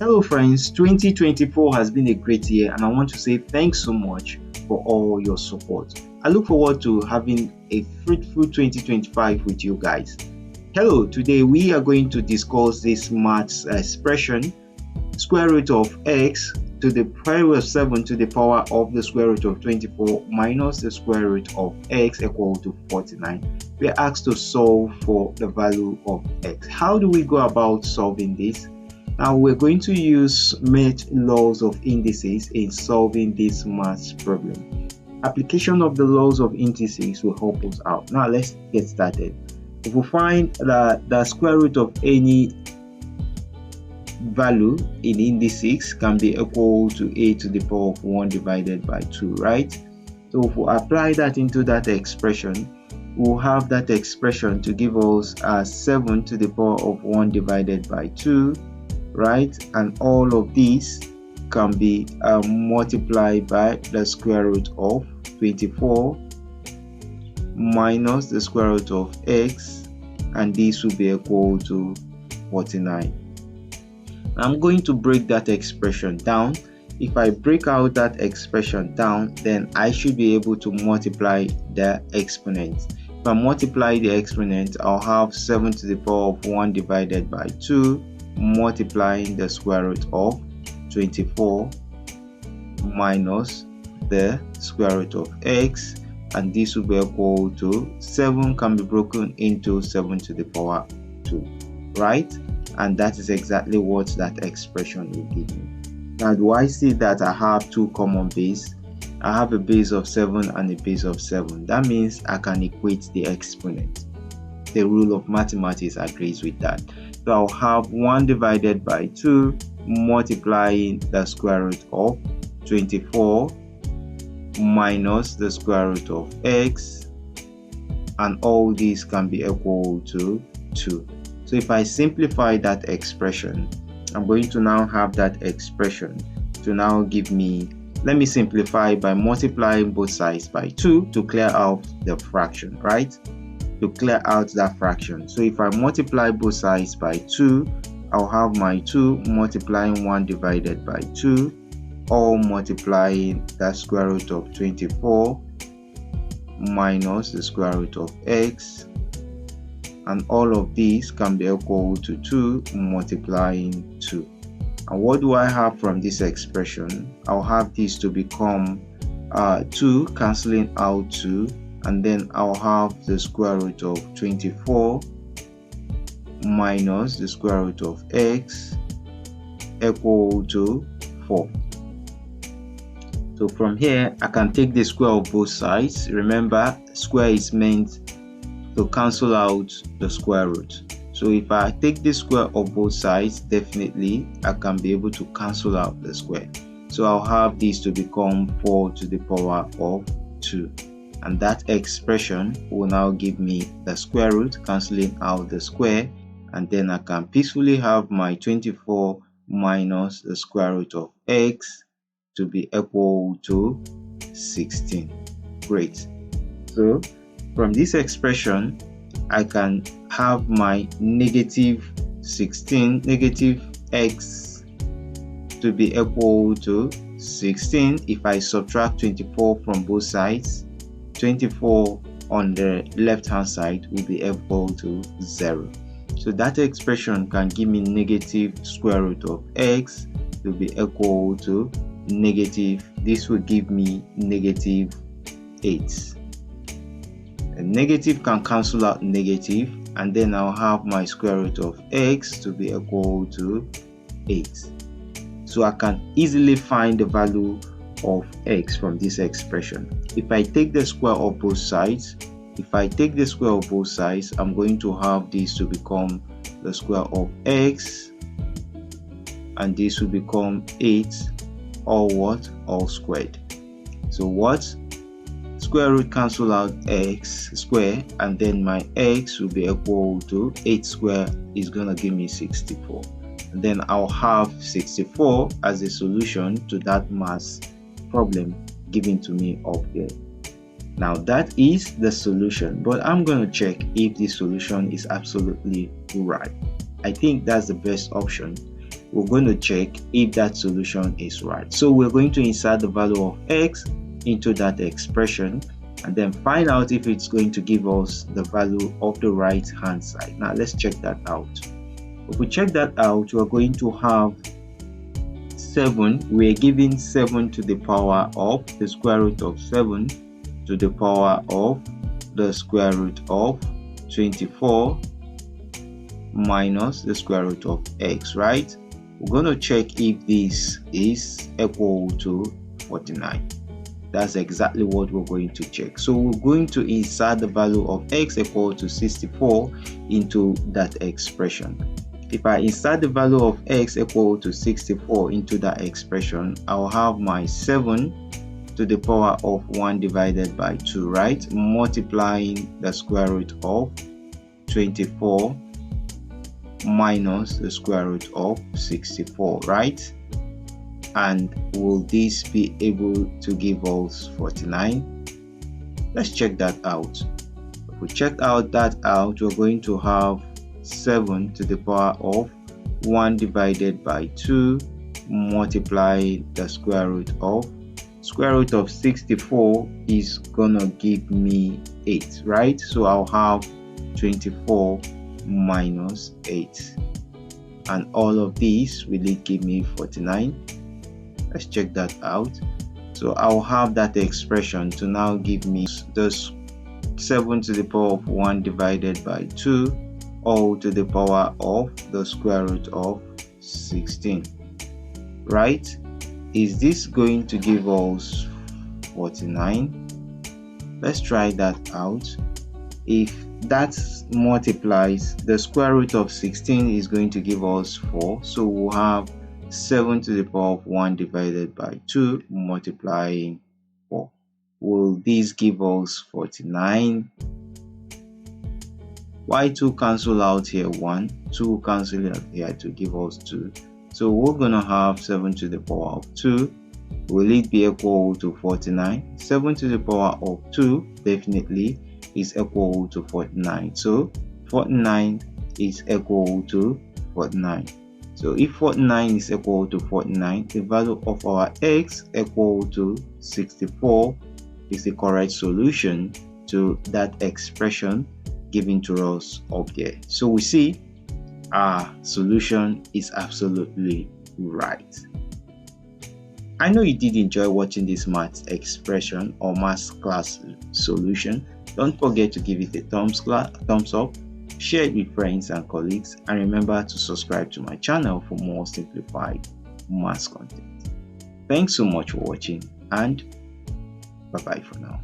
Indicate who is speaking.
Speaker 1: Hello friends, 2024 has been a great year and I want to say thanks so much for all your support. I look forward to having a fruitful 2025 with you guys. Hello, today we are going to discuss this maths expression, square root of x to the power of 7 to the power of the square root of 24 minus the square root of x equal to 49. We are asked to solve for the value of x. How do we go about solving this? Now we're going to use met laws of indices in solving this maths problem. Application of the laws of indices will help us out. Now let's get started. If we find that the square root of any value in indices can be equal to a to the power of 1 divided by 2, right? So if we apply that into that expression, we'll have that expression to give us 7 to the power of 1 divided by 2, right? And all of these can be multiplied by the square root of 24 minus the square root of x, and this will be equal to 49. I'm going to break that expression down. If I break out that expression down, then I should be able to multiply the exponents. If I multiply the exponent, I'll have 7 to the power of 1 divided by 2 multiplying the square root of 24 minus the square root of x, and this will be equal to 7 can be broken into 7 to the power 2, right? And that is exactly what that expression will give me. Now do I see that I have two common bases? I have a base of 7 and a base of 7. That means I can equate the exponent. The rule of mathematics agrees with that. So I'll have 1 divided by 2 multiplying the square root of 24 minus the square root of x, and all these can be equal to 2. So if I simplify that expression, I'm going to now have that expression to now give me, let me simplify by multiplying both sides by 2 to clear out the fraction, right? To clear out that fraction. So if I multiply both sides by 2, I'll have my 2 multiplying 1 divided by 2, all multiplying the square root of 24 minus the square root of x, and all of these can be equal to 2 multiplying 2. And what do I have from this expression? I'll have this to become 2 cancelling out 2, and then I'll have the square root of 24 minus the square root of x equal to 4. So from here, I can take the square of both sides. Remember, square is meant to cancel out the square root. So if I take the square of both sides, definitely I can be able to cancel out the square. So I'll have this to become 4 to the power of 2. And that expression will now give me the square root cancelling out the square, and then I can peacefully have my 24 minus the square root of x to be equal to 16. Great. So from this expression, I can have my negative 16, negative x to be equal to 16. If I subtract 24 from both sides, 24 on the left hand side will be equal to 0. So that expression can give me negative square root of x to be equal to negative, this will give me negative 8. A negative can cancel out negative, and then I'll have my square root of x to be equal to 8. So I can easily find the value of x from this expression. If I take the square of both sides, I'm going to have this to become the square of x, and this will become 8, all what? All squared. So what? Square root cancel out x square, and then my x will be equal to 8 square is gonna give me 64. And then I'll have 64 as a solution to that maths problem given to me up here. Now that is the solution, but I'm going to check if the solution is absolutely right. I think that's the best option. we're going to check if that solution is right. So we're going to insert the value of x into that expression and then find out if it's going to give us the value of the right hand side. Now let's check that out. If we check that out, we're going to have 7. We're given 7 to the power of the square root of 7 to the power of the square root of 24 minus the square root of x, right? We're going to check if this is equal to 49. That's exactly what we're going to check. So we're going to insert the value of x equal to 64 into that expression. If I insert the value of x equal to 64 into that expression, I'll have my 7 to the power of 1 divided by 2, right? Multiplying the square root of 24 minus the square root of 64, right? And will this be able to give us 49? Let's check that out. If we check that out, we're going to have 7 to the power of 1 divided by 2 multiply the square root of 64 is gonna give me 8, right? So I'll have 24 minus 8, and all of these will it give me 49? Let's check that out. So I'll have that expression to now give me this 7 to the power of 1 divided by 2 all to the power of the square root of 16, right? Is this going to give us 49? Let's try that out. If that multiplies, the square root of 16 is going to give us 4, so we'll have 7 to the power of 1 divided by 2 multiplying 4. Will this give us 49? Why 2 cancel out here? 1, 2 cancel out here to give us 2. So we're gonna have 7 to the power of 2. Will it be equal to 49? 7 to the power of 2 definitely is equal to 49. So 49 is equal to 49. So if 49 is equal to 49, the value of our x equal to 64 is the correct solution to that expression given to us up there. So we see our solution is absolutely right. I know you did enjoy watching this math expression or math class solution. Don't forget to give it a thumbs up, share it with friends and colleagues, and remember to subscribe to my channel for more simplified math content. Thanks so much for watching, and bye bye for now.